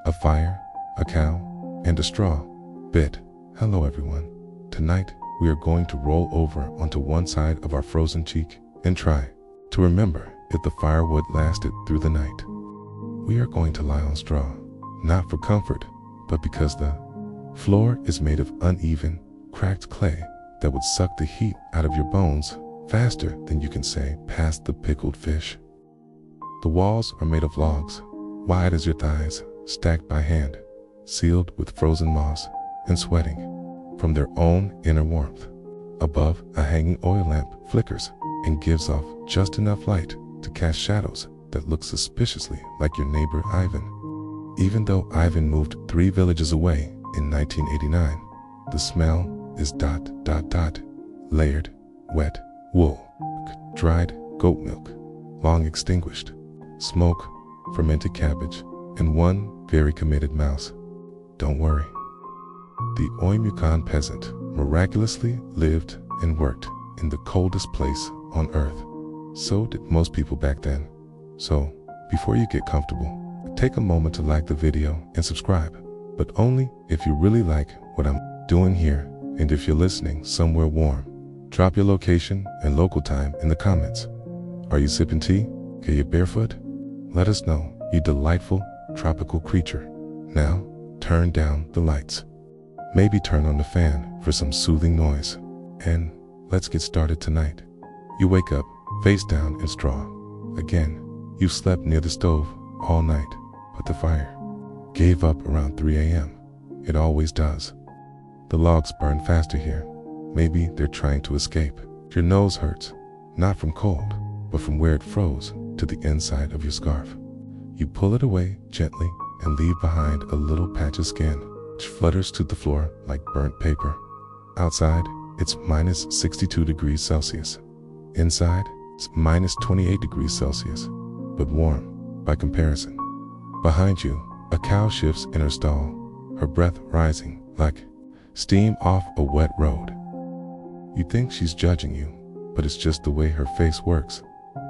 a fire, a cow, and a straw bed. Hello everyone. Tonight, we are going to roll over onto one side of our frozen cheek and try to remember if the firewood lasted through the night. We are going to lie on straw, not for comfort, but because the floor is made of uneven, cracked clay that would suck the heat out of your bones faster than you can say past the pickled fish. The walls are made of logs, wide as your thighs, stacked by hand, sealed with frozen moss and sweating from their own inner warmth. Above, a hanging oil lamp flickers and gives off just enough light to cast shadows that look suspiciously like your neighbor Ivan. Even though Ivan moved 3 villages away in 1989, the smell is ... layered, wet wool, dried goat milk, long extinguished, smoke, fermented cabbage, and one very committed mouse. Don't worry. The Oymyakon peasant miraculously lived and worked in the coldest place on earth. So did most people back then. So, before you get comfortable, take a moment to like the video and subscribe, but only if you really like what I'm doing here, and if you're listening somewhere warm. Drop your location and local time in the comments. Are you sipping tea? Are you barefoot? Let us know, you delightful tropical creature. Now, turn down the lights. Maybe turn on the fan for some soothing noise. And let's get started tonight. You wake up, face down in straw. Again, you've slept near the stove all night, but the fire gave up around 3 a.m. It always does. The logs burn faster here. Maybe they're trying to escape. Your nose hurts, not from cold, but from where it froze to the inside of your scarf. You pull it away gently and leave behind a little patch of skin, which flutters to the floor like burnt paper. Outside, it's minus 62 degrees Celsius. Inside, it's minus 28 degrees Celsius, but warm by comparison. Behind you, a cow shifts in her stall, her breath rising like steam off a wet road. You think she's judging you, but it's just the way her face works.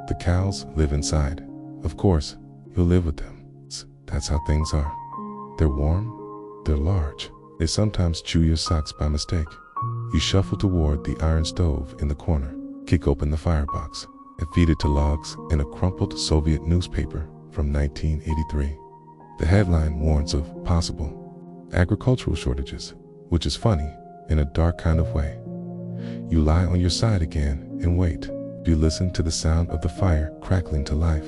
The cows live inside. Of course, you'll live with them. That's how things are. They're warm, they're large. They sometimes chew your socks by mistake. You shuffle toward the iron stove in the corner, kick open the firebox, and feed it to logs in a crumpled Soviet newspaper from 1983. The headline warns of possible agricultural shortages, which is funny in a dark kind of way. You lie on your side again and wait. You listen to the sound of the fire crackling to life.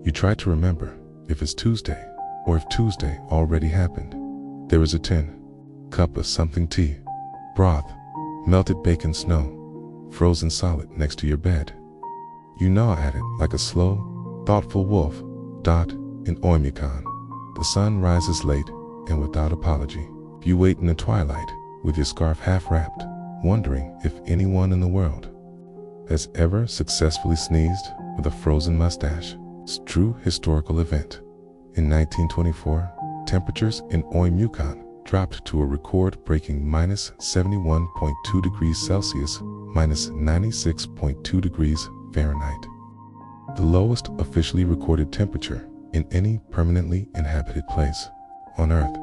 You try to remember if it's Tuesday or if Tuesday already happened. There is a tin, cup of something tea, broth, melted bacon snow, frozen solid next to your bed. You gnaw at it like a slow, thoughtful wolf. In Oymyakon, the sun rises late and without apology. You wait in the twilight with your scarf half wrapped, wondering if anyone in the world has ever successfully sneezed with a frozen mustache. It's a true historical event. In 1924, temperatures in Oymyakon dropped to a record-breaking minus 71.2 degrees Celsius, minus 96.2 degrees Fahrenheit. The lowest officially recorded temperature in any permanently inhabited place on Earth.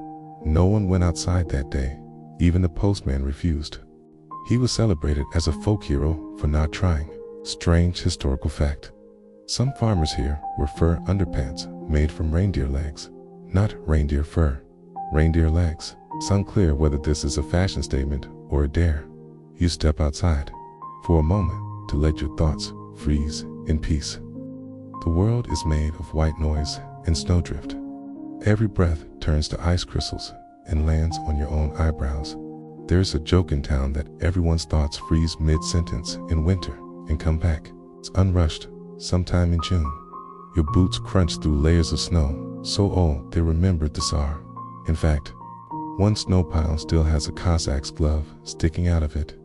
No one went outside that day. Even the postman refused. He was celebrated as a folk hero for not trying. Strange historical fact. Some farmers here wear fur underpants made from reindeer legs, not reindeer fur. Reindeer legs. It's unclear whether this is a fashion statement or a dare. You step outside for a moment to let your thoughts freeze in peace. The world is made of white noise and snowdrift. Every breath turns to ice crystals and lands on your own eyebrows. There's a joke in town that everyone's thoughts freeze mid-sentence in winter and come back. It's unrushed, sometime in June. Your boots crunch through layers of snow, so old they remembered the Tsar. In fact, one snow pile still has a Cossack's glove sticking out of it.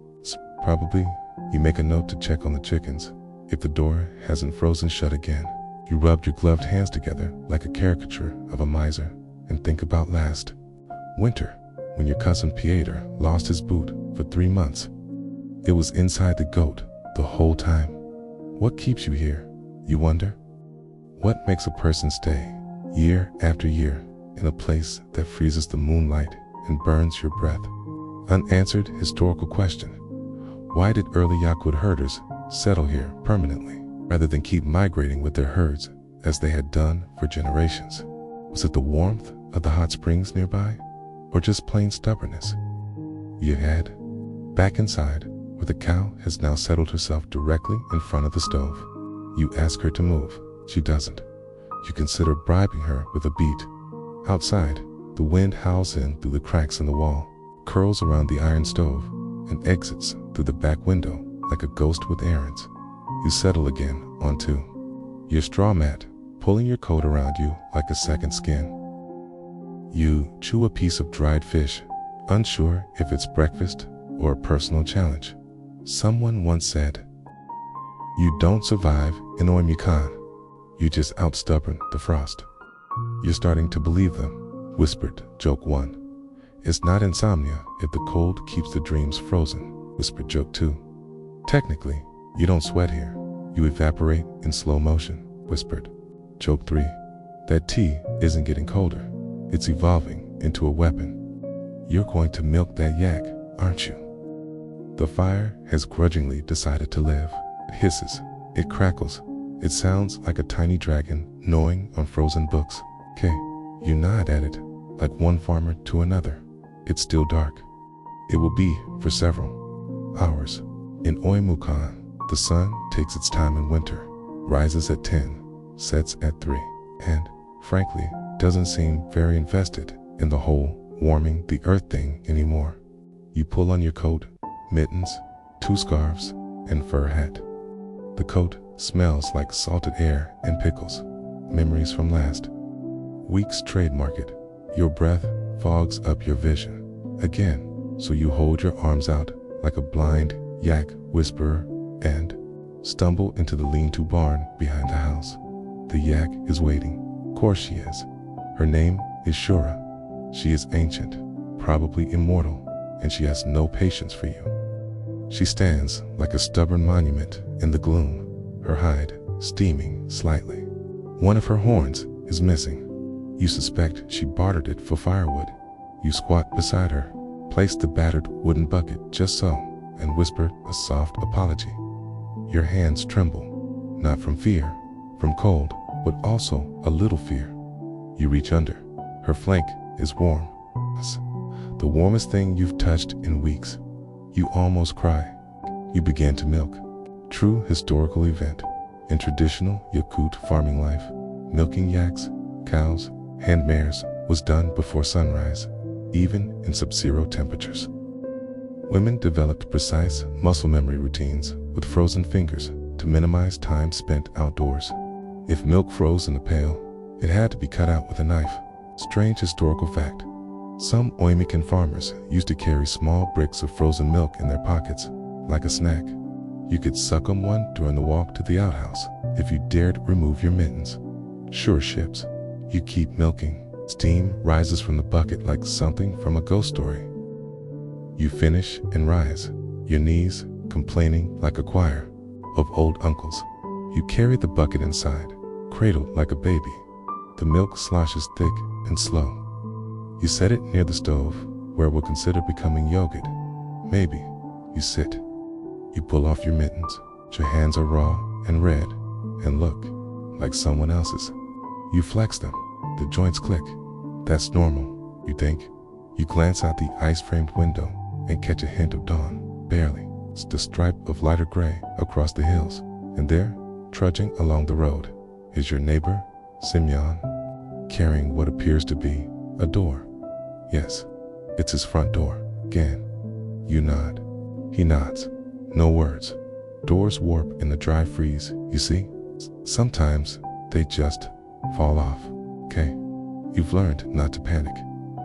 Probably, you make a note to check on the chickens. If the door hasn't frozen shut again, you rub your gloved hands together like a caricature of a miser and think about last winter, when your cousin Pieter lost his boot for 3 months. It was inside the goat the whole time. What keeps you here, you wonder? What makes a person stay year after year in a place that freezes the moonlight and burns your breath. Unanswered historical question. Why did early Yakut herders settle here permanently rather than keep migrating with their herds as they had done for generations? Was it the warmth of the hot springs nearby, or just plain stubbornness? You head back inside, where the cow has now settled herself directly in front of the stove. You ask her to move. She doesn't. You consider bribing her with a beat. Outside, the wind howls in through the cracks in the wall, curls around the iron stove, and exits through the back window like a ghost with errands. You settle again onto your straw mat, pulling your coat around you like a second skin. You chew a piece of dried fish, unsure if it's breakfast or a personal challenge. Someone once said, "You don't survive in Oymyakon. You just outstubborn the frost." You're starting to believe them, whispered joke 1. "It's not insomnia if the cold keeps the dreams frozen," whispered joke 2. "Technically, you don't sweat here. You evaporate in slow motion," whispered joke 3. "That tea isn't getting colder. It's evolving into a weapon. You're going to milk that yak, aren't you?" The fire has grudgingly decided to live. It hisses, it crackles, it sounds like a tiny dragon gnawing on frozen books. "Okay," you nod at it, like one farmer to another. It's still dark. It will be for several hours. In Oymyakon, the sun takes its time in winter, rises at 10, sets at 3, and, frankly, doesn't seem very invested in the whole warming the earth thing anymore. You pull on your coat, mittens, 2 scarves, and fur hat. The coat smells like salted air and pickles, memories from last week's trade market. Your breath fogs up your vision again, so you hold your arms out like a blind yak whisperer and stumble into the lean-to barn behind the house. The yak is waiting. Of course she is. Her name is Shura. She is ancient, probably immortal, and she has no patience for you. She stands like a stubborn monument in the gloom, her hide steaming slightly. One of her horns is missing. You suspect she bartered it for firewood. You squat beside her, place the battered wooden bucket just so, and whisper a soft apology. Your hands tremble, not from fear, from cold, but also a little fear. You reach under. Her flank is warm. It's the warmest thing you've touched in weeks. You almost cry. You begin to milk. True historical event. In traditional Yakut farming life, milking yaks, cows, and mares was done before sunrise, even in sub-zero temperatures. Women developed precise muscle memory routines with frozen fingers to minimize time spent outdoors. If milk froze in a pail, it had to be cut out with a knife. Strange historical fact. Some Oymyakon farmers used to carry small bricks of frozen milk in their pockets, like a snack. You could suck on one during the walk to the outhouse if you dared remove your mittens. Sure ships. You keep milking. Steam rises from the bucket like something from a ghost story. You finish and rise, your knees complaining like a choir of old uncles. You carry the bucket inside, cradled like a baby. The milk sloshes thick and slow. You set it near the stove, where it will consider becoming yogurt. Maybe. You sit. You pull off your mittens. Your hands are raw and red, and look like someone else's. You flex them. The joints click. That's normal, you think. You glance out the ice-framed window and catch a hint of dawn, barely. It's the stripe of lighter gray across the hills. And there, trudging along the road, is your neighbor, Simeon, carrying what appears to be a door. Yes, it's his front door. Again. You nod. He nods. No words. Doors warp in the dry freeze, you see? Sometimes they just fall off. Okay? You've learned not to panic.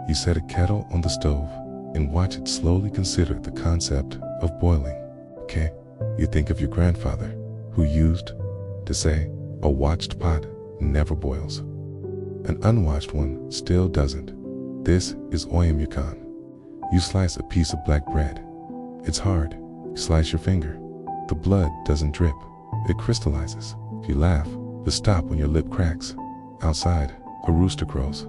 You set a kettle on the stove and watch it slowly consider the concept of boiling. Okay? You think of your grandfather, who used to say, a watched pot never boils. An unwatched one still doesn't. This is Oymyakon. You slice a piece of black bread. It's hard. You slice your finger. The blood doesn't drip. It crystallizes. You laugh, but stop when your lip cracks. Outside, a rooster crows.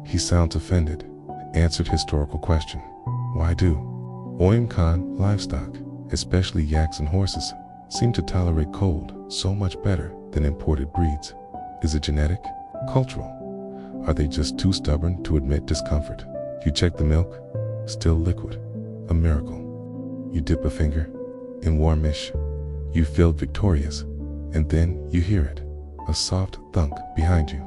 He sounds offended. Answered historical question. Why do Oymyakon livestock, especially yaks and horses, seem to tolerate cold so much better than imported breeds? Is it genetic? Cultural? Are they just too stubborn to admit discomfort? You check the milk, still liquid. A miracle. You dip a finger, in warmish. You feel victorious, and then you hear it, a soft thunk behind you.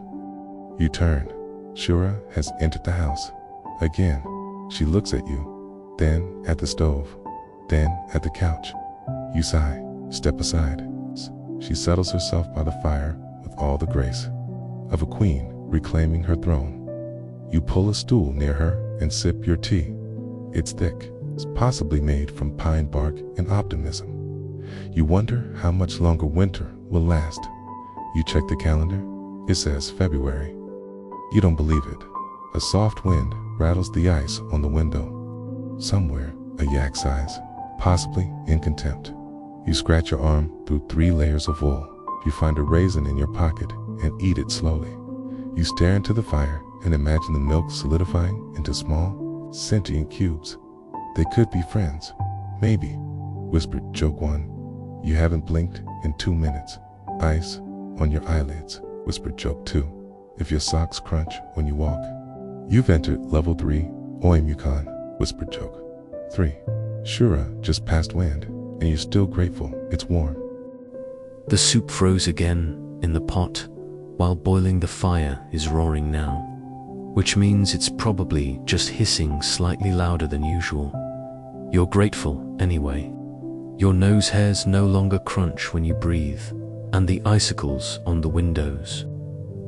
You turn. Shura has entered the house. Again, she looks at you, then at the stove, then at the couch. You sigh, step aside. She settles herself by the fire with all the grace of a queen reclaiming her throne. You pull a stool near her and sip your tea. It's thick, possibly made from pine bark and optimism. You wonder how much longer winter will last. You check the calendar. It says February. You don't believe it. A soft wind rattles the ice on the window. Somewhere, a yak sighs, possibly in contempt. You scratch your arm through 3 layers of wool. You find a raisin in your pocket and eat it slowly. You stare into the fire and imagine the milk solidifying into small, sentient cubes. They could be friends. Maybe, whispered Joke 1. You haven't blinked in 2 minutes. Ice on your eyelids, whispered Joke 2. If your socks crunch when you walk. You've entered level 3, Oymyakon, whispered Joke 3. Shura just passed wind, and you're still grateful it's warm. The soup froze again in the pot, while boiling. The fire is roaring now, which means it's probably just hissing slightly louder than usual. You're grateful anyway. Your nose hairs no longer crunch when you breathe, and the icicles on the windows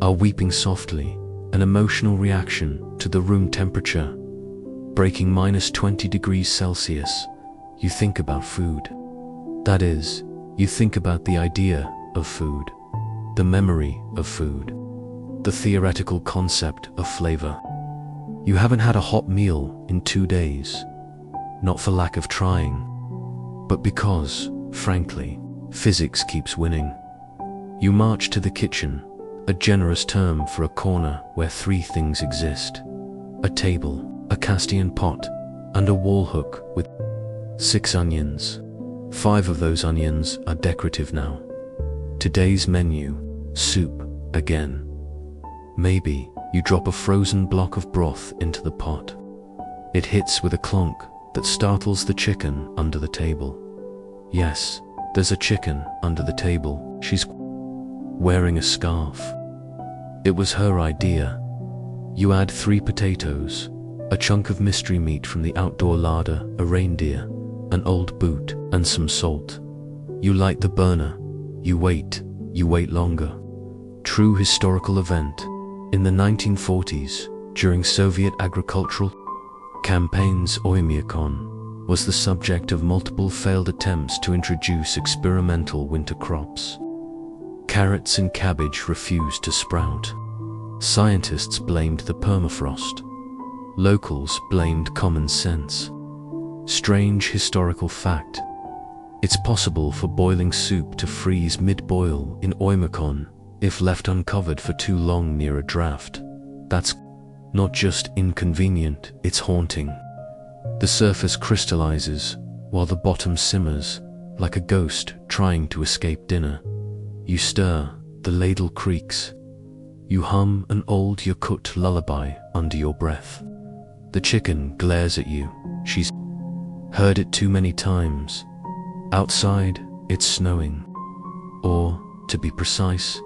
are weeping softly, an emotional reaction to the room temperature breaking -20 degrees Celsius. You think about food. That is, you think about the idea of food, the memory of food, the theoretical concept of flavor. You haven't had a hot meal in 2 days, not for lack of trying, but because, frankly, physics keeps winning. You march to the kitchen, a generous term for a corner where 3 things exist: a table, a Castian pot, and a wall hook with 6 onions. 5 of those onions are decorative now. Today's menu, soup again. Maybe you drop a frozen block of broth into the pot. It hits with a clonk that startles the chicken under the table. Yes, there's a chicken under the table. She's wearing a scarf. It was her idea. You add 3 potatoes, a chunk of mystery meat from the outdoor larder, a reindeer, an old boot, and some salt. You light the burner. You wait longer. True historical event. In the 1940s, during Soviet agricultural campaigns, Oymyakon was the subject of multiple failed attempts to introduce experimental winter crops. Carrots and cabbage refused to sprout. Scientists blamed the permafrost. Locals blamed common sense. Strange historical fact. It's possible for boiling soup to freeze mid-boil in Oymyakon if left uncovered for too long near a draft. That's not just inconvenient, it's haunting. The surface crystallizes while the bottom simmers like a ghost trying to escape dinner. You stir, the ladle creaks. You hum an old Yakut lullaby under your breath. The chicken glares at you. She's heard it too many times. Outside, it's snowing. Or, to be precise,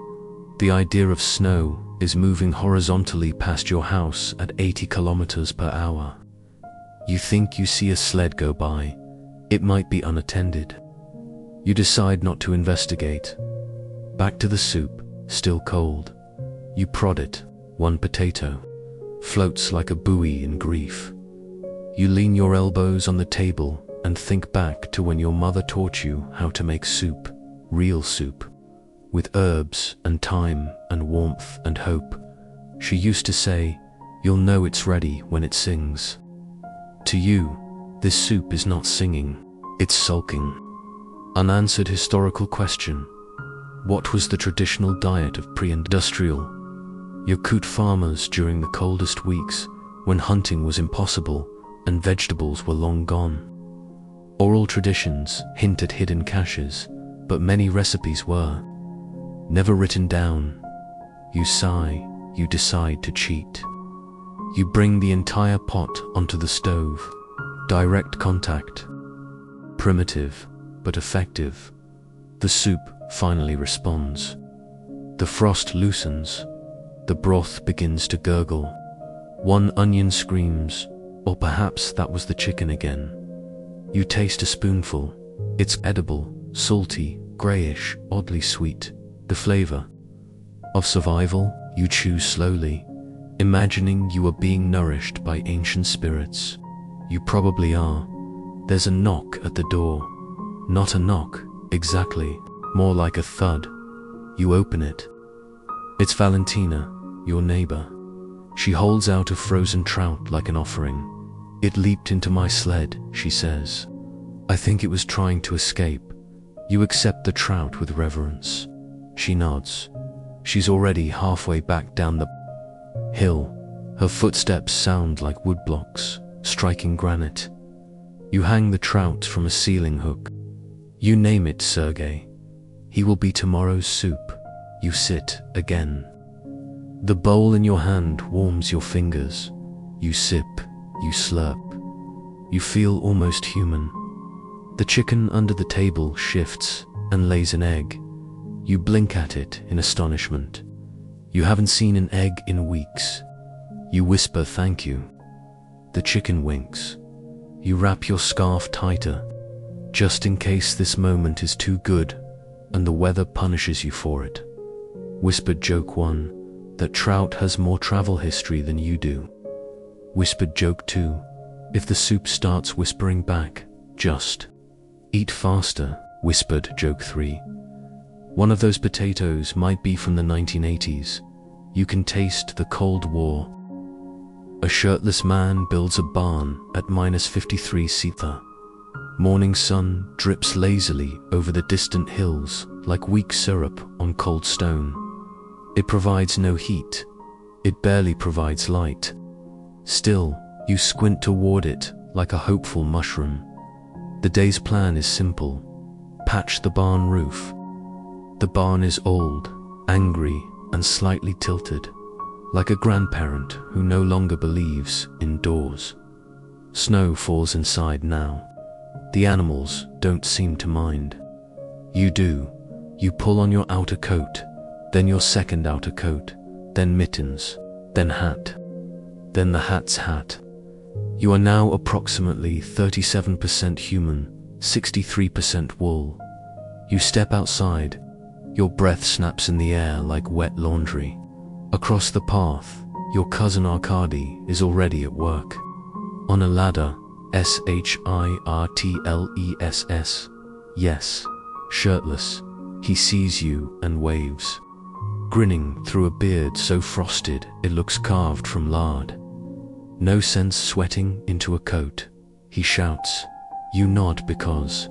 the idea of snow is moving horizontally past your house at 80 kilometers per hour. You think you see a sled go by. It might be unattended. You decide not to investigate. Back to the soup, still cold. You prod it. 1 potato floats like a buoy in grief. You lean your elbows on the table and think back to when your mother taught you how to make soup, real soup, with herbs and thyme and warmth and hope. She used to say, "You'll know it's ready when it sings." To you, this soup is not singing, it's sulking. Unanswered historical question. What was the traditional diet of pre-industrial Yakut farmers during the coldest weeks, when hunting was impossible and vegetables were long gone. Oral traditions hint at hidden caches, but many recipes were never written down. You sigh, you decide to cheat. You bring the entire pot onto the stove. Direct contact. Primitive, but effective. The soup finally responds. The frost loosens. The broth begins to gurgle. One onion screams, or perhaps that was the chicken again. You taste a spoonful. It's edible, salty, grayish, oddly sweet. The flavor of survival, you chew slowly, imagining you are being nourished by ancient spirits. You probably are. There's a knock at the door. Not a knock, exactly, more like a thud. You open it. It's Valentina, your neighbor. She holds out a frozen trout like an offering. It leaped into my sled, she says. I think it was trying to escape. You accept the trout with reverence. She nods. She's already halfway back down the hill. Her footsteps sound like woodblocks, striking granite. You hang the trout from a ceiling hook. You name it, Sergei. He will be tomorrow's soup. You sit again. The bowl in your hand warms your fingers. You sip, you slurp. You feel almost human. The chicken under the table shifts and lays an egg. You blink at it in astonishment. You haven't seen an egg in weeks. You whisper thank you. The chicken winks. You wrap your scarf tighter, just in case this moment is too good and the weather punishes you for it. Whispered joke 1, that trout has more travel history than you do. Whispered joke 2, if the soup starts whispering back, just eat faster. Whispered joke 3, one of those potatoes might be from the 1980s. You can taste the Cold War. A shirtless man builds a barn at -53 Celsius. Morning sun drips lazily over the distant hills like weak syrup on cold stone. It provides no heat. It barely provides light. Still, you squint toward it like a hopeful mushroom. The day's plan is simple. Patch the barn roof. The barn is old, angry, and slightly tilted, like a grandparent who no longer believes in doors. Snow falls inside now. The animals don't seem to mind. You do. You pull on your outer coat, then your second outer coat, then mittens, then hat, then the hat's hat. You are now approximately 37% human, 63% wool. You step outside. Your breath snaps in the air like wet laundry. Across the path, your cousin Arkady is already at work. On a ladder, shirtless. Yes, shirtless. He sees you and waves, grinning through a beard so frosted it looks carved from lard. No sense sweating into a coat. He shouts. You nod because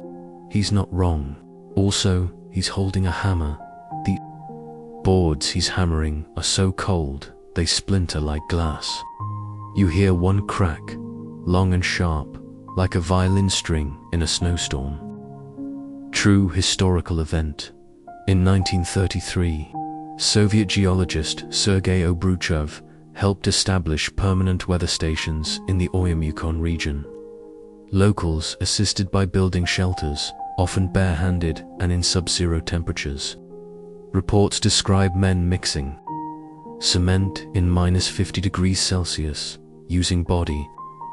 he's not wrong. Also, he's holding a hammer. The boards he's hammering are so cold, they splinter like glass. You hear one crack, long and sharp, like a violin string in a snowstorm. True historical event. In 1933, Soviet geologist Sergei Obruchev helped establish permanent weather stations in the Oymyakon region. Locals assisted by building shelters, often barehanded and in sub-zero temperatures. Reports describe men mixing cement in -50 degrees Celsius, using body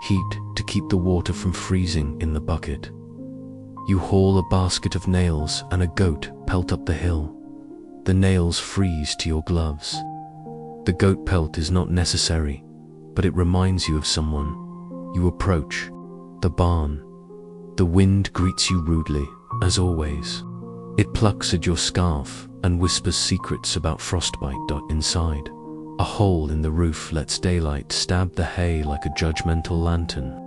heat to keep the water from freezing in the bucket. You haul a basket of nails and a goat pelt up the hill. The nails freeze to your gloves. The goat pelt is not necessary, but it reminds you of someone. You approach the barn. The wind greets you rudely, as always. It plucks at your scarf and whispers secrets about frostbite. Inside, a hole in the roof lets daylight stab the hay like a judgmental lantern.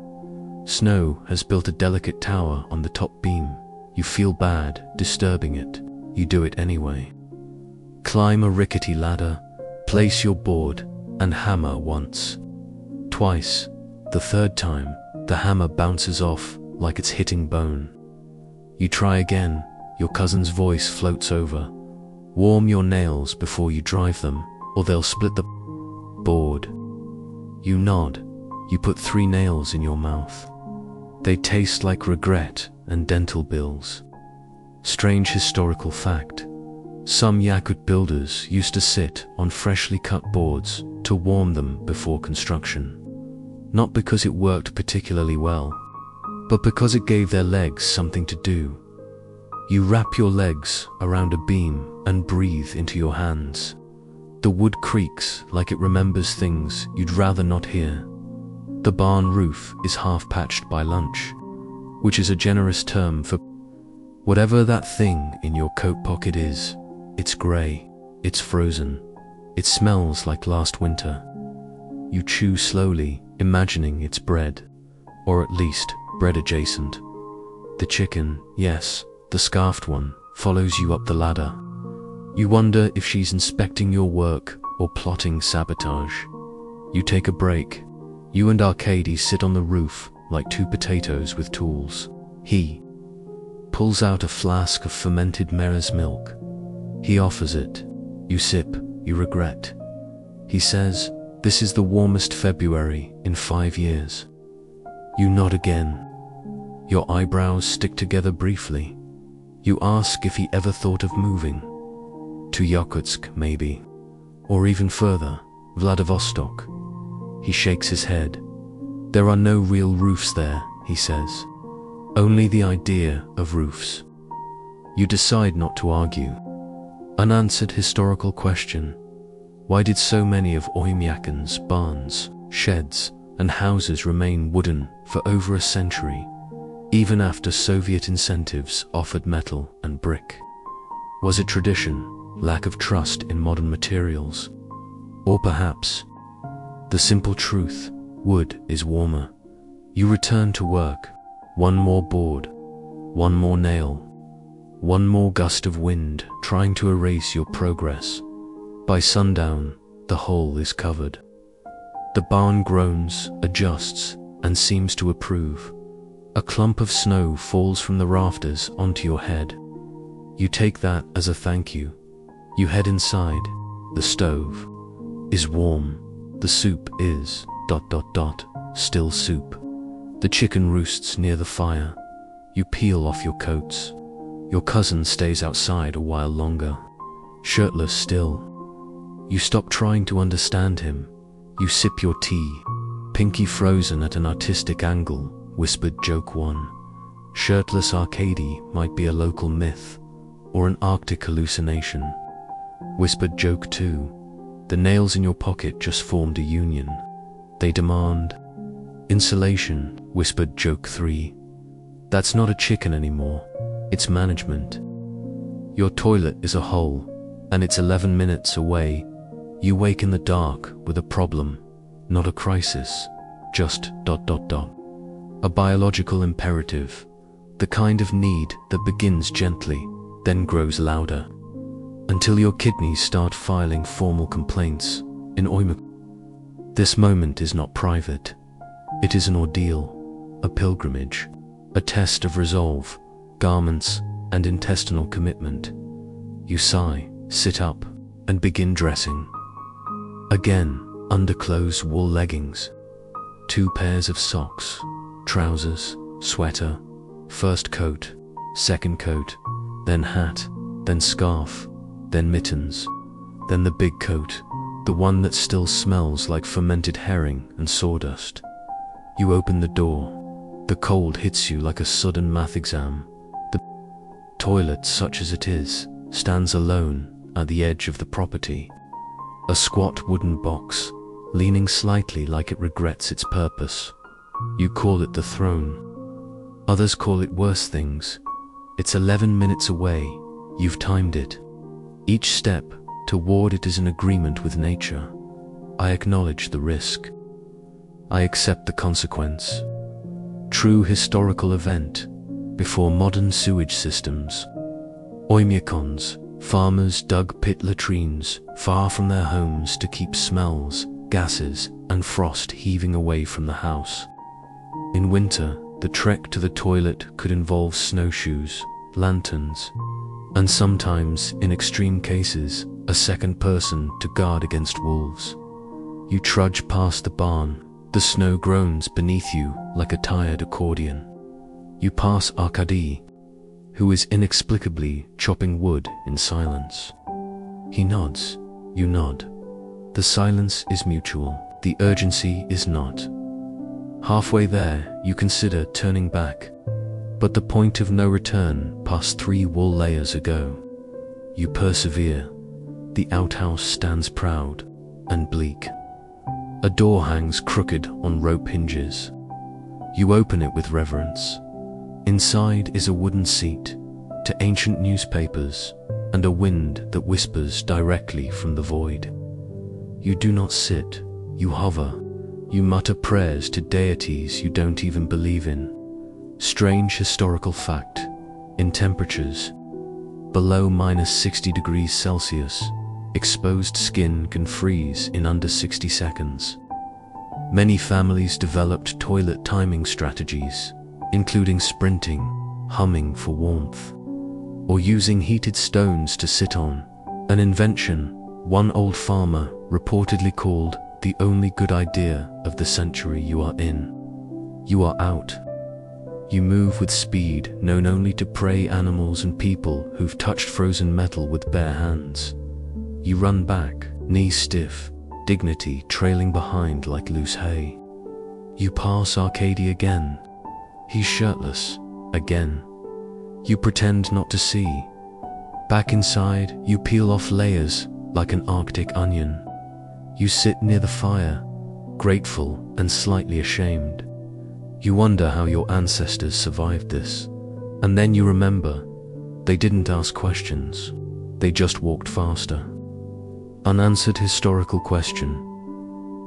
Snow has built a delicate tower on the top beam. You feel bad disturbing it. You do it anyway. Climb a rickety ladder. Place your board and hammer once. Twice. The third time, the hammer bounces off like it's hitting bone. You try again. Your cousin's voice floats over. Warm your nails before you drive them, or they'll split the board. You nod. You put 3 nails in your mouth. They taste like regret and dental bills. Strange historical fact. Some Yakut builders used to sit on freshly cut boards to warm them before construction. Not because it worked particularly well, but because it gave their legs something to do. You wrap your legs around a beam and breathe into your hands. The wood creaks like it remembers things you'd rather not hear. The barn roof is half patched by lunch, which is a generous term for whatever that thing in your coat pocket is. It's grey, it's frozen, it smells like last winter. You chew slowly, imagining it's bread, or at least bread adjacent. The chicken, yes, the scarfed one, follows you up the ladder. You wonder if she's inspecting your work or plotting sabotage. You take a break. You and Arcady sit on the roof like 2 potatoes with tools. He pulls out a flask of fermented mare's milk. He offers it. You sip. You regret. He says, "This is the warmest February in 5 years." You nod again. Your eyebrows stick together briefly. You ask if he ever thought of moving. To Yakutsk, maybe. Or even further, Vladivostok. He shakes his head. There are no real roofs there, he says. Only the idea of roofs. You decide not to argue. Unanswered historical question. Why did so many of Oymyakon's barns, sheds, and houses remain wooden for over a century, even after Soviet incentives offered metal and brick? Was it tradition, lack of trust in modern materials? Or perhaps, the simple truth, wood is warmer. You return to work. One more board, one more nail, one more gust of wind trying to erase your progress. By sundown, the hole is covered. The barn groans, adjusts, and seems to approve. A clump of snow falls from the rafters onto your head. You take that as a thank you. You head inside. The stove is warm. The soup is ... still soup. The chicken roosts near the fire. You peel off your coats. Your cousin stays outside a while longer, shirtless still. You stop trying to understand him. You sip your tea. Pinky frozen at an artistic angle, whispered joke 1. Shirtless Arcady might be a local myth, or an Arctic hallucination. Whispered joke 2. The nails in your pocket just formed a union. They demand insulation, whispered joke 3. That's not a chicken anymore, it's management. Your toilet is a hole, and it's 11 minutes away. You wake in the dark with a problem, not a crisis, just ... A biological imperative, the kind of need that begins gently, then grows louder, until your kidneys start filing formal complaints in Oymyakon. This moment is not private. It is an ordeal, a pilgrimage, a test of resolve, garments, and intestinal commitment. You sigh, sit up, and begin dressing. Again, underclothes, wool leggings, 2 pairs of socks, trousers, sweater, first coat, second coat, then hat, then scarf, then mittens, then the big coat, the one that still smells like fermented herring and sawdust. You open the door. The cold hits you like a sudden math exam. The toilet, such as it is, stands alone at the edge of the property. A squat wooden box, leaning slightly like it regrets its purpose. You call it the throne. Others call it worse things. It's 11 minutes away. You've timed it. Each step toward it is an agreement with nature. I acknowledge the risk. I accept the consequence. True historical event before modern sewage systems. Oymyakon's Farmers dug pit latrines far from their homes to keep smells, gases, and frost heaving away from the house. In winter, the trek to the toilet could involve snowshoes, lanterns, and sometimes, in extreme cases, a second person to guard against wolves. You trudge past the barn. The snow groans beneath you like a tired accordion. You pass Arkady, who is inexplicably chopping wood in silence. He nods. You nod. The silence is mutual. The urgency is not. Halfway there, you consider turning back, but the point of no return past 3 wool layers ago. You persevere. The outhouse stands proud and bleak. A door hangs crooked on rope hinges. You open it with reverence. Inside is a wooden seat, to ancient newspapers, and a wind that whispers directly from the void. You do not sit, you hover. You mutter prayers to deities you don't even believe in. Strange historical fact: in temperatures below -60 degrees Celsius, exposed skin can freeze in under 60 seconds. Many families developed toilet timing strategies, including sprinting, humming for warmth, or using heated stones to sit on, an invention one old farmer reportedly called the only good idea of the century you are in. You are out. You move with speed known only to prey animals and people who've touched frozen metal with bare hands. You run back, knees stiff, dignity trailing behind like loose hay. You pass Arkady again. He's shirtless, again. You pretend not to see. Back inside, you peel off layers like an Arctic onion. You sit near the fire, grateful and slightly ashamed. You wonder how your ancestors survived this, and then you remember, they didn't ask questions, they just walked faster. Unanswered historical question.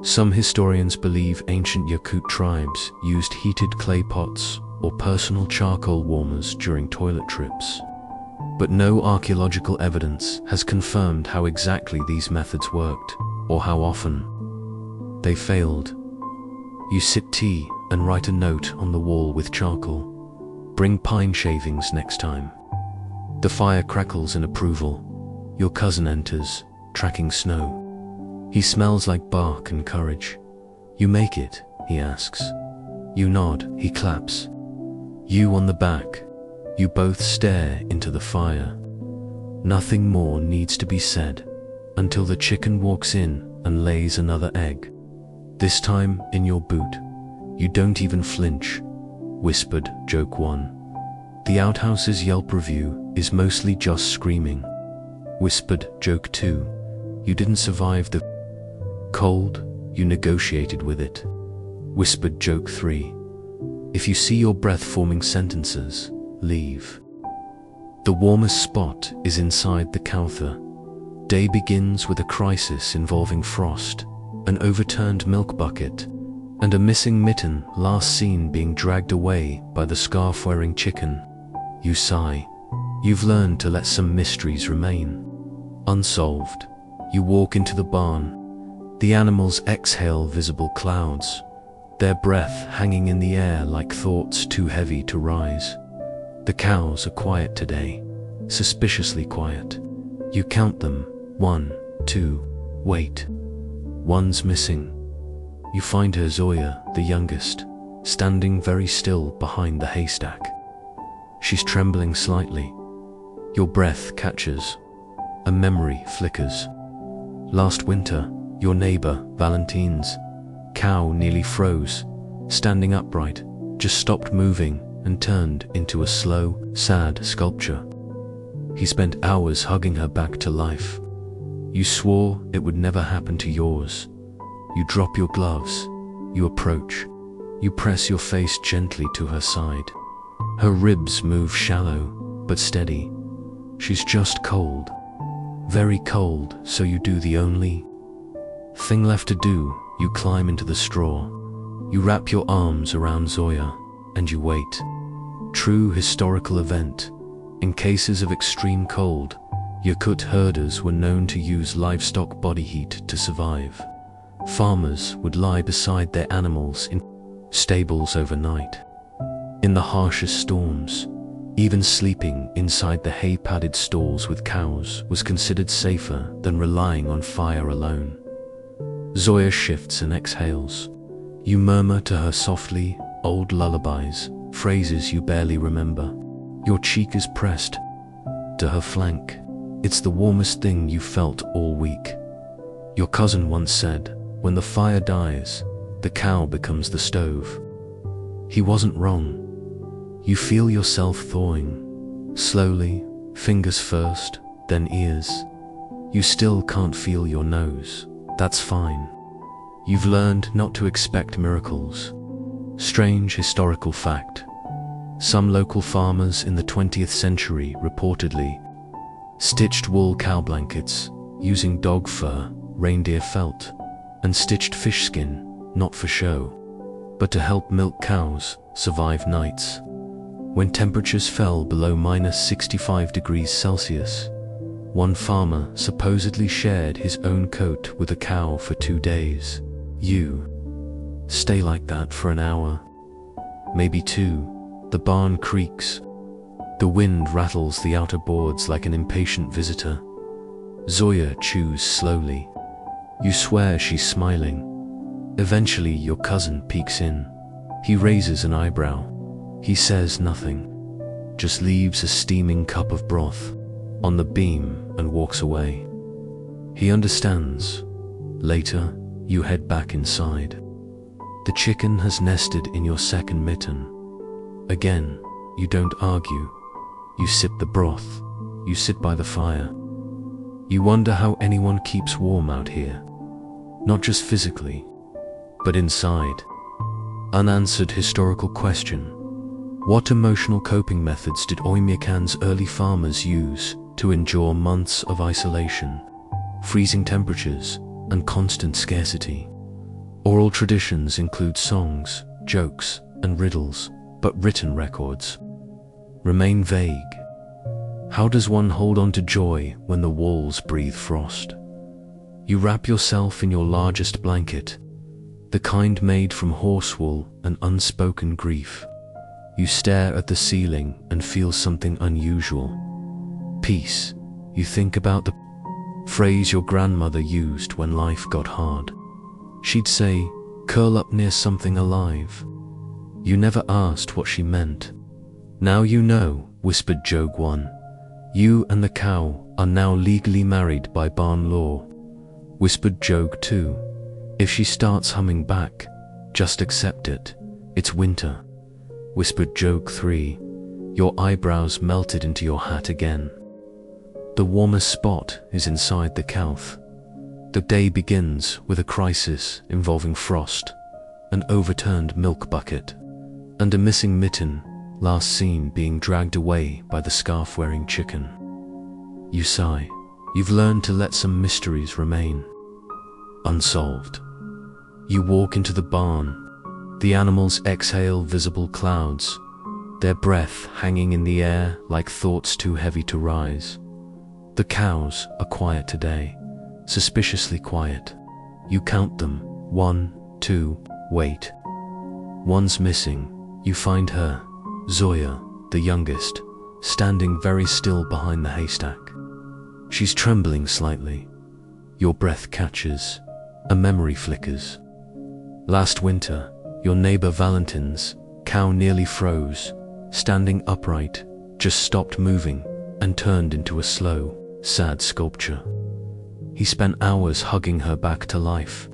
Some historians believe ancient Yakut tribes used heated clay pots or personal charcoal warmers during toilet trips, but no archaeological evidence has confirmed how exactly these methods worked, or how often they failed. You sip tea and write a note on the wall with charcoal. Bring pine shavings next time. The fire crackles in approval. Your cousin enters, tracking snow. He smells like bark and courage. You make it, he asks. You nod, he claps. You on the back. You both stare into the fire. Nothing more needs to be said until the chicken walks in and lays another egg. This time in your boot. You don't even flinch. Whispered joke 1. The outhouse's Yelp review is mostly just screaming. Whispered joke 2. You didn't survive the cold, you negotiated with it. Whispered joke 3. If you see your breath forming sentences, leave. The warmest spot is inside the Kautha. Day begins with a crisis involving frost, an overturned milk bucket, and a missing mitten last seen being dragged away by the scarf-wearing chicken. You sigh. You've learned to let some mysteries remain unsolved. You walk into the barn. The animals exhale visible clouds, their breath hanging in the air like thoughts too heavy to rise. The cows are quiet today, suspiciously quiet. You count them. 1, 2, wait. One's missing. You find her, Zoya, the youngest, standing very still behind the haystack. She's trembling slightly. Your breath catches. A memory flickers. Last winter, your neighbor, Valentine's cow nearly froze, standing upright, just stopped moving and turned into a slow, sad sculpture. He spent hours hugging her back to life. You swore it would never happen to yours. You drop your gloves. You approach. You press your face gently to her side. Her ribs move shallow, but steady. She's just cold. Very cold, so you do the only thing left to do. You climb into the straw. You wrap your arms around Zoya, and you wait. True historical event. In cases of extreme cold, Yakut herders were known to use livestock body heat to survive. Farmers would lie beside their animals in stables overnight. In the harshest storms, even sleeping inside the hay-padded stalls with cows was considered safer than relying on fire alone. Zoya shifts and exhales. You murmur to her softly, old lullabies, phrases you barely remember. Your cheek is pressed to her flank. It's the warmest thing you felt all week. Your cousin once said, when the fire dies, the cow becomes the stove. He wasn't wrong. You feel yourself thawing, slowly, fingers first, then ears. You still can't feel your nose. That's fine. You've learned not to expect miracles. Strange historical fact. Some local farmers in the 20th century reportedly stitched wool cow blankets using dog fur, reindeer felt, and stitched fish skin, not for show, but to help milk cows survive nights. When temperatures fell below -65 degrees Celsius, one farmer supposedly shared his own coat with a cow for 2 days. You stay like that for an hour, maybe 2. The barn creaks. The wind rattles the outer boards like an impatient visitor. Zoya chews slowly. You swear she's smiling. Eventually your cousin peeks in. He raises an eyebrow. He says nothing, just leaves a steaming cup of broth on the beam and walks away. He understands. Later, you head back inside. The chicken has nested in your second mitten. Again, you don't argue. You sip the broth. You sit by the fire. You wonder how anyone keeps warm out here. Not just physically, but inside. Unanswered historical question. What emotional coping methods did Oymyakon's early farmers use to endure months of isolation, freezing temperatures, and constant scarcity? Oral traditions include songs, jokes, and riddles, but written records remain vague. How does one hold on to joy when the walls breathe frost? You wrap yourself in your largest blanket, the kind made from horse wool and unspoken grief. You stare at the ceiling and feel something unusual. Peace. You think about the phrase your grandmother used when life got hard. She'd say, curl up near something alive. You never asked what she meant. Now you know, whispered Jogue 1. You and the cow are now legally married by barn law. Whispered Jogue 2. If she starts humming back, just accept it. It's winter. Whispered Jogue 3. Your eyebrows melted into your hat again. The warmest spot is inside the couth. The day begins with a crisis involving frost, an overturned milk bucket, and a missing mitten, last seen being dragged away by the scarf-wearing chicken. You sigh. You've learned to let some mysteries remain unsolved. You walk into the barn. The animals exhale visible clouds, their breath hanging in the air like thoughts too heavy to rise. The cows are quiet today, suspiciously quiet. You count them. 1, 2, wait. One's missing. You find her, Zoya, the youngest, standing very still behind the haystack. She's trembling slightly. Your breath catches. A memory flickers. Last winter, your neighbor Valentin's cow nearly froze, standing upright, just stopped moving and turned into a slow, sad sculpture. He spent hours hugging her back to life.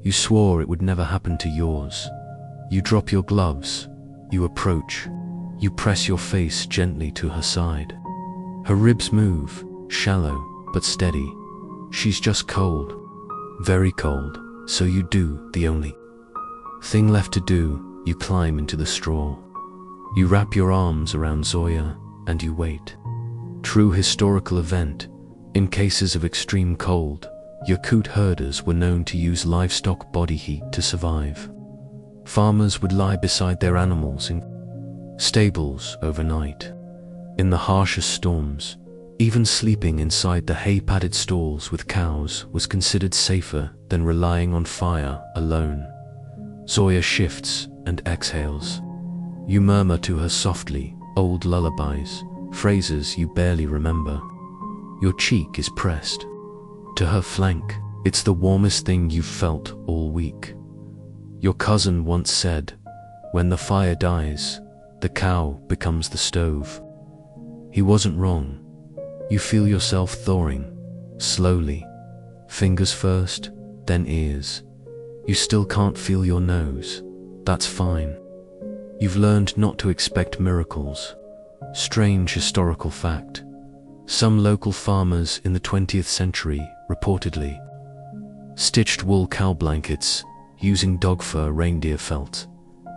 You swore it would never happen to yours. You drop your gloves. You approach. You press your face gently to her side. Her ribs move, shallow but steady. She's just cold, very cold, so you do the only thing left to do. You climb into the straw. You wrap your arms around Zoya and you wait. True historical event. In cases of extreme cold, Yakut herders were known to use livestock body heat to survive. Farmers would lie beside their animals in stables overnight. In the harshest storms, Even sleeping inside the hay-padded stalls with cows was considered safer than relying on fire alone. Zoya shifts and exhales. You murmur to her softly, old lullabies, phrases you barely remember. Your cheek is pressed to her flank. It's the warmest thing you've felt all week. Your cousin once said, when the fire dies, the cow becomes the stove. He wasn't wrong. You feel yourself thawing, slowly, fingers first, then ears. You still can't feel your nose. That's fine. You've learned not to expect miracles. Strange historical fact. Some local farmers in the 20th century, reportedly, stitched wool cow blankets using dog fur reindeer felt,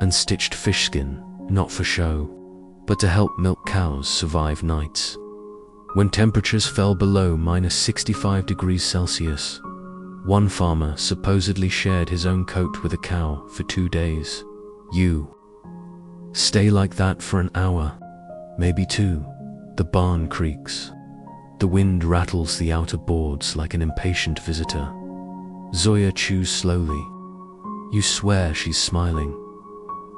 and stitched fish skin, not for show, but to help milk cows survive nights. When temperatures fell below -65 degrees Celsius, one farmer supposedly shared his own coat with a cow for 2 days. You stay like that for an hour, maybe 2. The barn creaks. The wind rattles the outer boards like an impatient visitor. Zoya chews slowly. You swear she's smiling.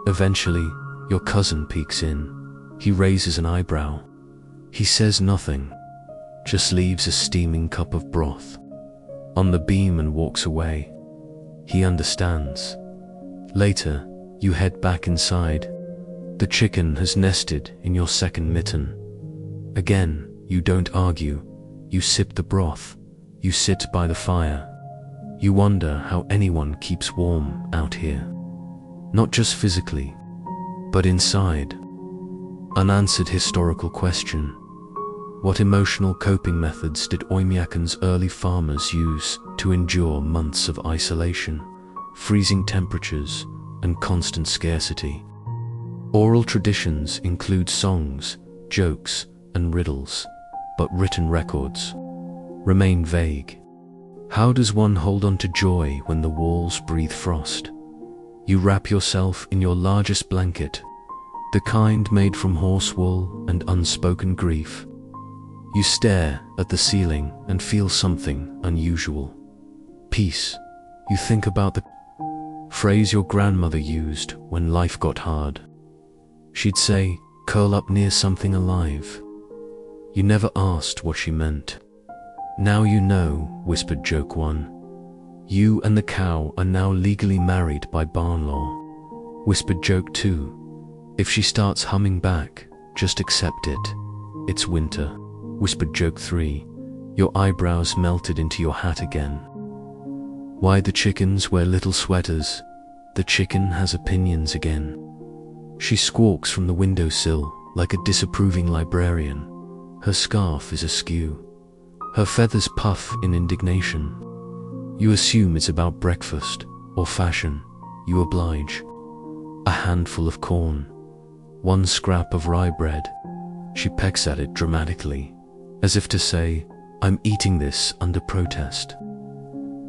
Eventually, your cousin peeks in. He raises an eyebrow. He says nothing, just leaves a steaming cup of broth on the beam and walks away. He understands. Later, you head back inside. The chicken has nested in your second mitten. Again, you don't argue. You sip the broth. You sit by the fire. You wonder how anyone keeps warm out here. Not just physically, but inside. Unanswered historical question. What emotional coping methods did Oymyakon's early farmers use to endure months of isolation, freezing temperatures, and constant scarcity? Oral traditions include songs, jokes, and riddles, but written records remain vague. How does one hold on to joy when the walls breathe frost? You wrap yourself in your largest blanket, the kind made from horse wool and unspoken grief. You stare at the ceiling and feel something unusual. Peace. You think about the phrase your grandmother used when life got hard. She'd say, curl up near something alive. You never asked what she meant. Now you know, whispered joke 1. You and the cow are now legally married by barn law. Whispered joke 2. If she starts humming back, just accept it. It's winter. Whispered joke 3. Your eyebrows melted into your hat again. Why the chickens wear little sweaters? The chicken has opinions again. She squawks from the windowsill like a disapproving librarian. Her scarf is askew. Her feathers puff in indignation. You assume it's about breakfast or fashion. You oblige. A handful of corn. One scrap of rye bread. She pecks at it dramatically, as if to say, I'm eating this under protest.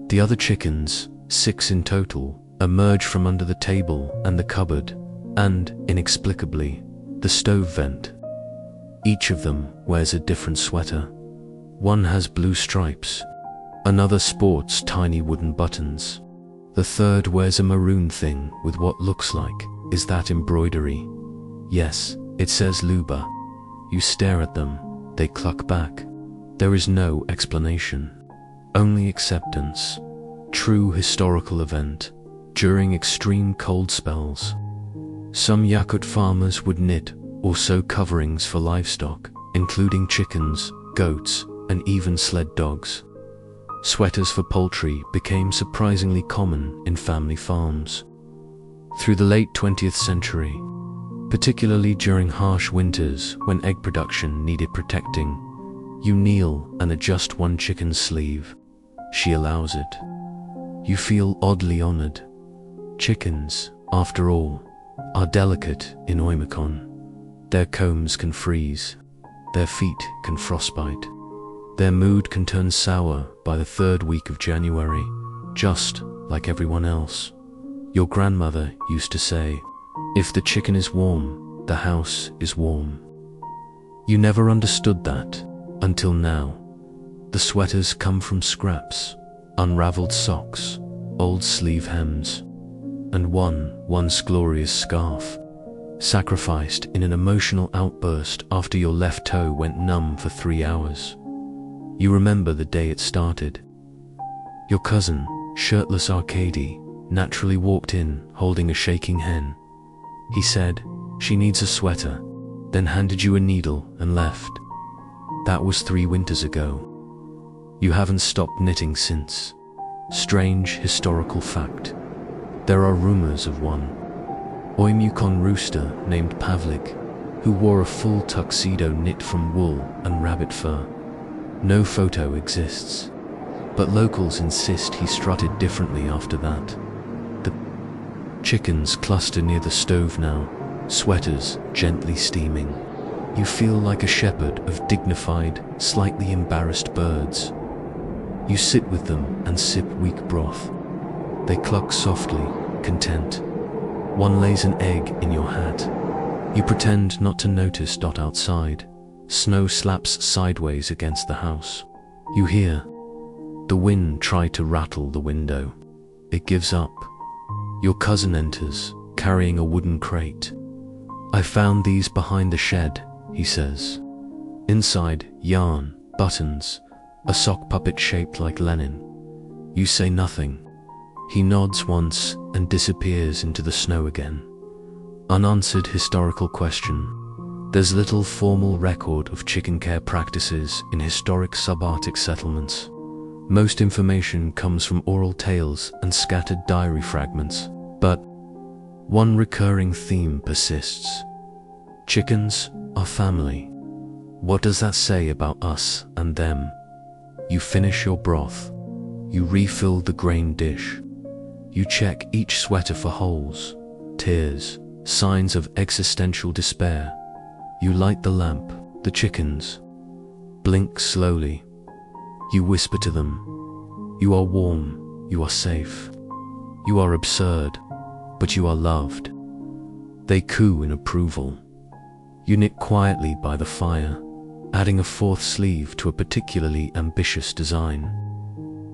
The other chickens, 6 in total, emerge from under the table and the cupboard, and, inexplicably, the stove vent. Each of them wears a different sweater. One has blue stripes. Another sports tiny wooden buttons. The third wears a maroon thing with what looks like, is that embroidery? Yes, it says Luba. You stare at them. They cluck back. There is no explanation. Only acceptance. True historical event. During extreme cold spells, some Yakut farmers would knit or sew coverings for livestock, including chickens, goats, and even sled dogs. Sweaters for poultry became surprisingly common in family farms. Through the late 20th century, particularly during harsh winters when egg production needed protecting, you kneel and adjust one chicken's sleeve. She allows it. You feel oddly honored. Chickens, after all, are delicate in Oymyakon. Their combs can freeze. Their feet can frostbite. Their mood can turn sour by the 3rd week of January, just like everyone else. Your grandmother used to say, if the chicken is warm, the house is warm. You never understood that. Until now. The sweaters come from scraps, unraveled socks, old sleeve hems, and one once glorious scarf, sacrificed in an emotional outburst after your left toe went numb for 3 hours. You remember the day it started. Your cousin, shirtless Arcady, naturally walked in holding a shaking hen. He said, "She needs a sweater," then handed you a needle and left. That was 3 winters ago. You haven't stopped knitting since. Strange historical fact. There are rumors of one Oymyakon rooster named Pavlik, who wore a full tuxedo knit from wool and rabbit fur. No photo exists, but locals insist he strutted differently after that. The chickens cluster near the stove now, sweaters gently steaming. You feel like a shepherd of dignified, slightly embarrassed birds. You sit with them and sip weak broth. They cluck softly, content. One lays an egg in your hat. You pretend not to notice. Outside, snow slaps sideways against the house. You hear the wind try to rattle the window. It gives up. Your cousin enters, carrying a wooden crate. "I found these behind the shed," he says. Inside, yarn, buttons, a sock puppet shaped like Lenin. You say nothing. He nods once and disappears into the snow again. Unanswered historical question. There's little formal record of chicken care practices in historic subarctic settlements. Most information comes from oral tales and scattered diary fragments, but one recurring theme persists. Chickens are family. What does that say about us and them? You finish your broth. You refill the grain dish. You check each sweater for holes, tears, signs of existential despair. You light the lamp. The chickens blink slowly. You whisper to them. You are warm. You are safe. You are absurd, but you are loved. They coo in approval. You knit quietly by the fire, adding a 4th sleeve to a particularly ambitious design.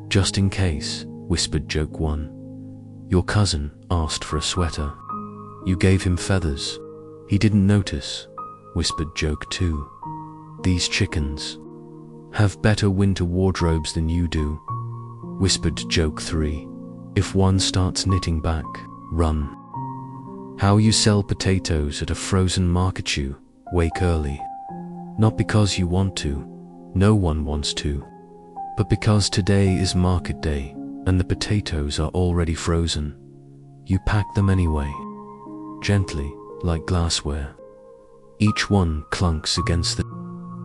"Just in case," whispered joke 1. Your cousin asked for a sweater. You gave him feathers. He didn't notice, whispered joke 2. "These chickens have better winter wardrobes than you do," whispered joke 3. "If one starts knitting back, run." How you sell potatoes at a frozen market. You wake early. Not because you want to, no one wants to, but because today is market day and the potatoes are already frozen. You pack them anyway, gently, like glassware. Each one clunks against the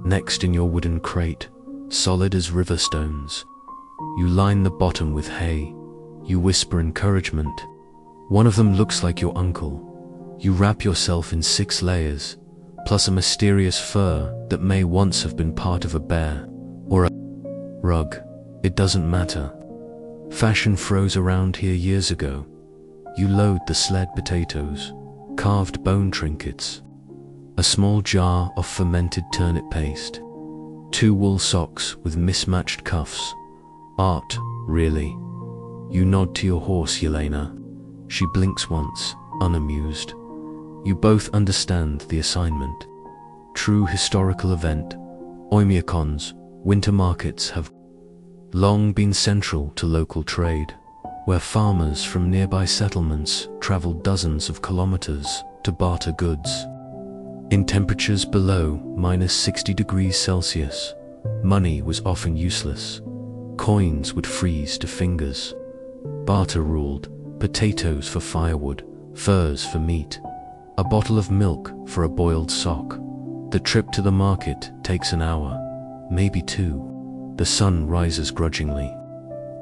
next in your wooden crate, solid as river stones. You line the bottom with hay. You whisper encouragement. One of them looks like your uncle. You wrap yourself in 6 layers, plus a mysterious fur that may once have been part of a bear or a rug. It doesn't matter. Fashion froze around here years ago. You load the sled potatoes, carved bone trinkets, a small jar of fermented turnip paste, 2 wool socks with mismatched cuffs. Art, really. You nod to your horse, Yelena. She blinks once, unamused. You both understand the assignment. True historical event. Oymyakon's winter markets have long been central to local trade, where farmers from nearby settlements traveled dozens of kilometers to barter goods. In temperatures below -60 degrees Celsius, money was often useless. Coins would freeze to fingers. Barter ruled: potatoes for firewood, furs for meat, a bottle of milk for a boiled sock. The trip to the market takes an hour, maybe 2. The sun rises grudgingly.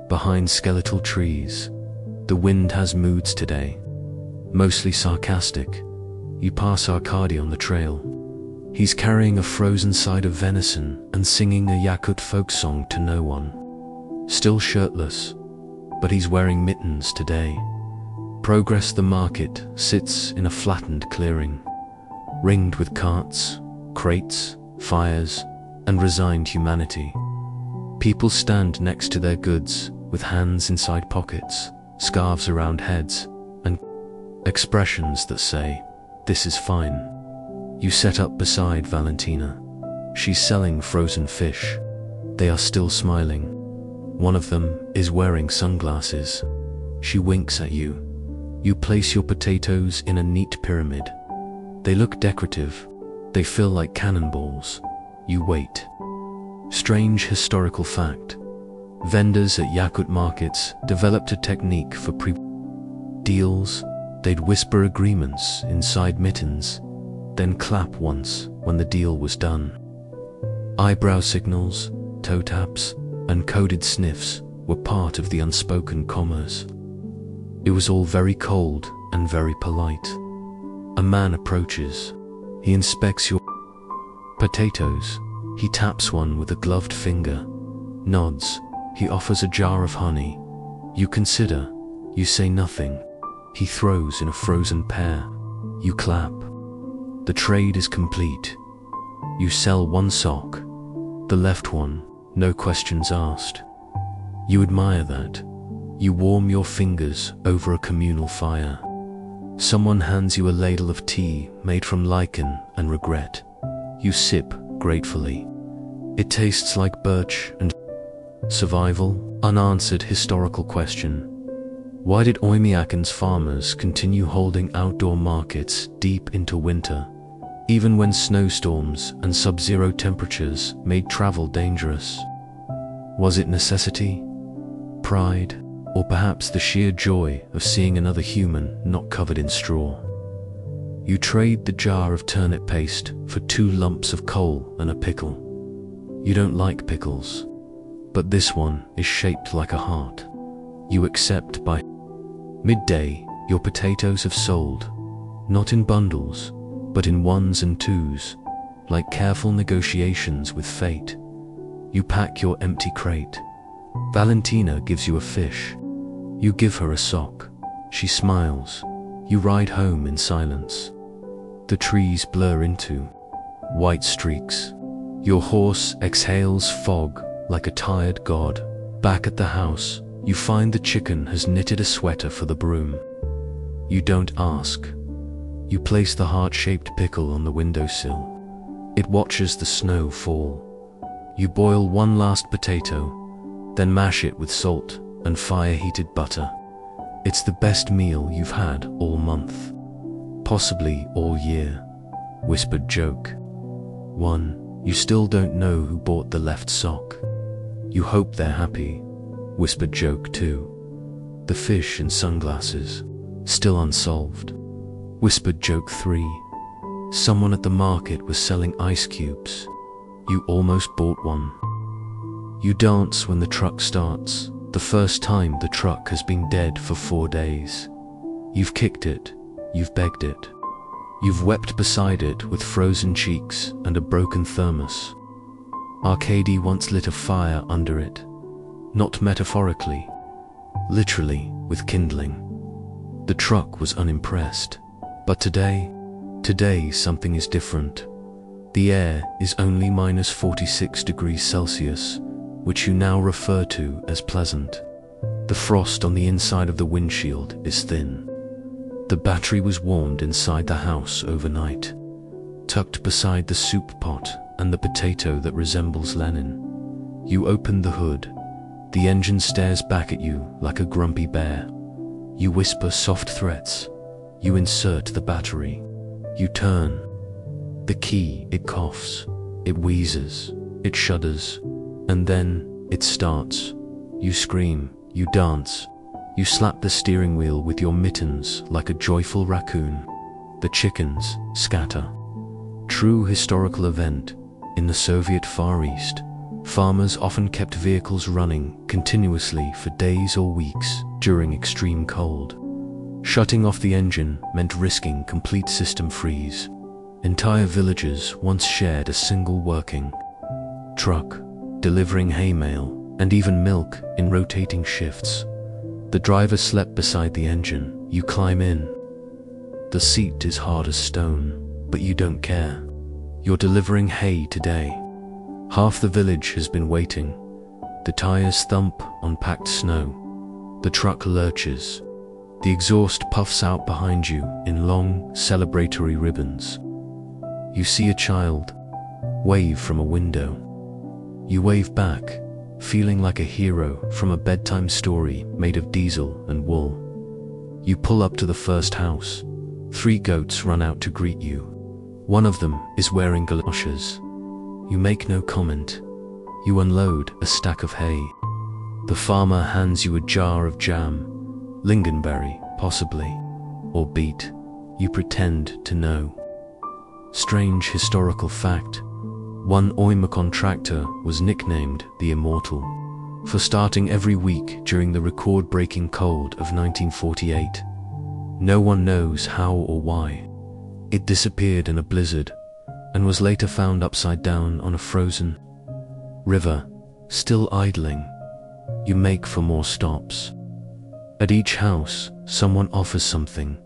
Behind skeletal trees, the wind has moods today, mostly sarcastic. You pass Arkady on the trail. He's carrying a frozen side of venison and singing a Yakut folk song to no one. Still shirtless, but he's wearing mittens today. Progress the market sits in a flattened clearing, ringed with carts, crates, fires, and resigned humanity. People stand next to their goods with hands inside pockets, scarves around heads, and expressions that say, "This is fine." You set up beside Valentina. She's selling frozen fish. They are still smiling. One of them is wearing sunglasses. She winks at you. You place your potatoes in a neat pyramid. They look decorative. They feel like cannonballs. You wait. Strange historical fact. Vendors at Yakut markets developed a technique for deals. They'd whisper agreements inside mittens, then clap once when the deal was done. Eyebrow signals, toe taps, and coded sniffs were part of the unspoken commerce. It was all very cold and very polite. A man approaches. He inspects your potatoes. He taps one with a gloved finger, nods. He offers a jar of honey. You consider. You say nothing. He throws in a frozen pear. You clap. The trade is complete. You sell one sock. The left one, no questions asked. You admire that. You warm your fingers over a communal fire. Someone hands you a ladle of tea made from lichen and regret. You sip gratefully. It tastes like birch and survival. Unanswered historical question. Why did Oymyakon's farmers continue holding outdoor markets deep into winter, even when snowstorms and sub-zero temperatures made travel dangerous? Was it necessity, pride, or perhaps the sheer joy of seeing another human not covered in straw? You trade the jar of turnip paste for 2 lumps of coal and a pickle. You don't like pickles, but this one is shaped like a heart. You accept. By midday, your potatoes have sold, not in bundles, but in 1s and 2s, like careful negotiations with fate. You pack your empty crate. Valentina gives you a fish. You give her a sock. She smiles. You ride home in silence. The trees blur into white streaks. Your horse exhales fog like a tired god. Back at the house, you find the chicken has knitted a sweater for the broom. You don't ask. You place the heart-shaped pickle on the windowsill. It watches the snow fall. You boil one last potato, then mash it with salt and fire-heated butter. It's the best meal you've had all month, possibly all year. Whispered joke. 1. You still don't know who bought the left sock. You hope they're happy. Whispered joke 2. The fish in sunglasses, still unsolved. Whispered joke 3. Someone at the market was selling ice cubes. You almost bought one. You dance when the truck starts, the first time the truck has been dead for 4 days. You've kicked it, you've begged it. You've wept beside it with frozen cheeks and a broken thermos. Arkady once lit a fire under it, not metaphorically, literally with kindling. The truck was unimpressed, but today something is different. The air is only -46 degrees Celsius, which you now refer to as pleasant. The frost on the inside of the windshield is thin. The battery was warmed inside the house overnight, tucked beside the soup pot and the potato that resembles Lenin. You open the hood. The engine stares back at you like a grumpy bear. You whisper soft threats. You insert the battery. You turn. The key, it coughs. It wheezes. It shudders. And then it starts. You scream. You dance. You slap the steering wheel with your mittens like a joyful raccoon. The chickens scatter. True historical event. In the Soviet Far East, farmers often kept vehicles running continuously for days or weeks during extreme cold. Shutting off the engine meant risking complete system freeze. Entire villages once shared a single working truck, delivering hay mail and even milk in rotating shifts. The driver slept beside the engine. You climb in. The seat is hard as stone, but you don't care. You're delivering hay today. Half the village has been waiting. The tires thump on packed snow. The truck lurches. The exhaust puffs out behind you in long, celebratory ribbons. You see a child wave from a window. You wave back, feeling like a hero from a bedtime story made of diesel and wool. You pull up to the first house. 3 goats run out to greet you. One of them is wearing galoshes. You make no comment. You unload a stack of hay. The farmer hands you a jar of jam, lingonberry, possibly, or beet. You pretend to know. Strange historical fact. One Oymyakon tractor was nicknamed the Immortal for starting every week during the record-breaking cold of 1948. No one knows how or why. It disappeared in a blizzard and was later found upside down on a frozen river, still idling. You make for more stops. At each house, someone offers something: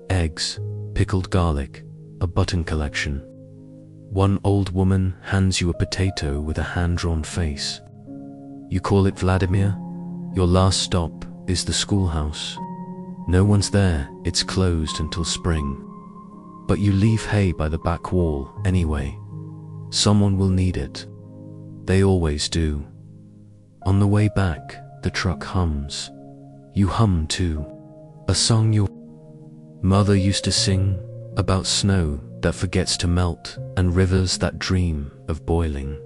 eggs, pickled garlic, a button collection. One old woman hands you a potato with a hand-drawn face. You call it Vladimir. Your last stop is the schoolhouse. No one's there, it's closed until spring. But you leave hay by the back wall anyway. Someone will need it. They always do. On the way back, the truck hums. You hum too. A song your mother used to sing about snow that forgets to melt and rivers that dream of boiling.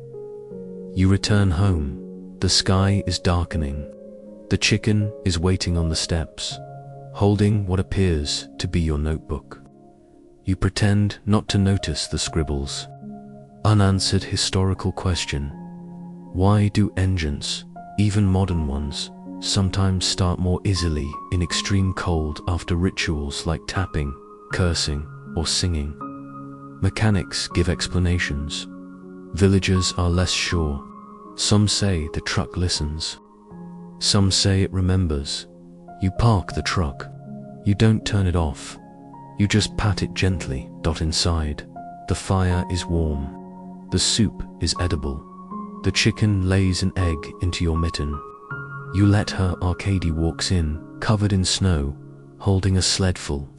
You return home. The sky is darkening. The chicken is waiting on the steps, holding what appears to be your notebook. You pretend not to notice the scribbles. Unanswered historical question. Why do engines, even modern ones, sometimes start more easily in extreme cold after rituals like tapping, cursing, or singing? Mechanics give explanations. Villagers are less sure. Some say the truck listens. Some say it remembers. You park the truck. You don't turn it off. You just pat it gently. Inside, the fire is warm. The soup is edible. The chicken lays an egg into your mitten. You let her. Arkady walks in, covered in snow, holding a sled full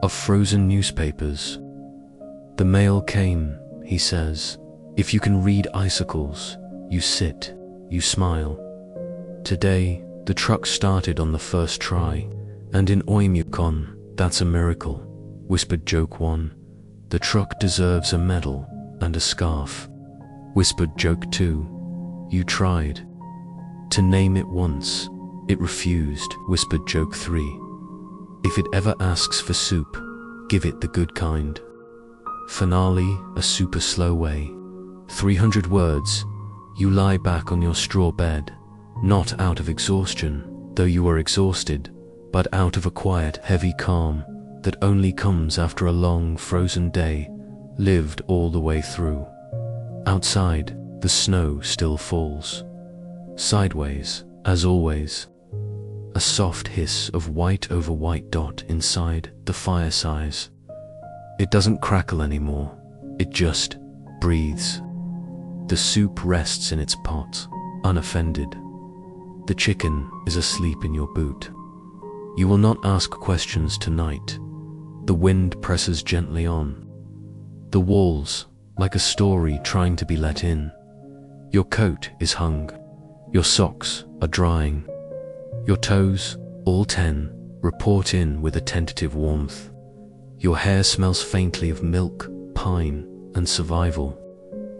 of frozen newspapers. The mail came, he says. If you can read icicles, you sit, you smile. Today, the truck started on the first try, and in Oymyakon, that's a miracle, whispered Joke 1. The truck deserves a medal and a scarf, whispered Joke 2. You tried to name it once. It refused, whispered Joke 3. If it ever asks for soup, give it the good kind. Finale, a super slow way. 300 words. You lie back on your straw bed, not out of exhaustion, though you are exhausted, but out of a quiet, heavy calm that only comes after a long, frozen day, lived all the way through. Outside, the snow still falls. Sideways, as always. A soft hiss of white over white dot inside the fire size. It doesn't crackle anymore, it just breathes. The soup rests in its pot, unoffended. The chicken is asleep in your boot. You will not ask questions tonight. The wind presses gently on. The walls, like a story trying to be let in. Your coat is hung. Your socks are drying. Your toes, all 10, report in with a tentative warmth. Your hair smells faintly of milk, pine, and survival.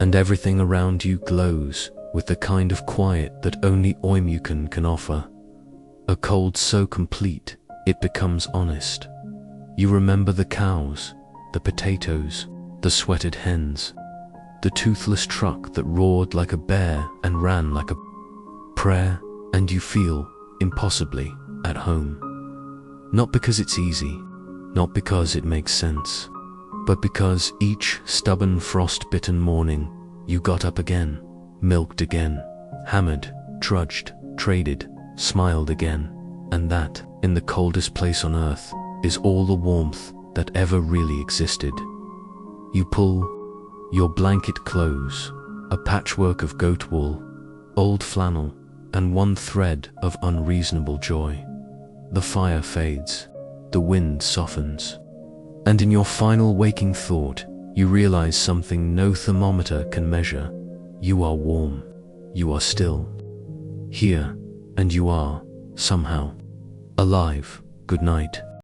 And everything around you glows with the kind of quiet that only Oymyakon can offer. A cold so complete, it becomes honest. You remember the cows, the potatoes, the sweated hens, the toothless truck that roared like a bear and ran like a prayer, and you feel, impossibly, at home. Not because it's easy, not because it makes sense, but because each stubborn frost-bitten morning, you got up again, milked again, hammered, trudged, traded, smiled again, and that, in the coldest place on earth, is all the warmth that ever really existed. You pull your blanket close, a patchwork of goat wool, old flannel, and one thread of unreasonable joy. The fire fades, the wind softens, and in your final waking thought, you realize something no thermometer can measure. You are warm, you are still here, and you are, somehow, alive. Good night.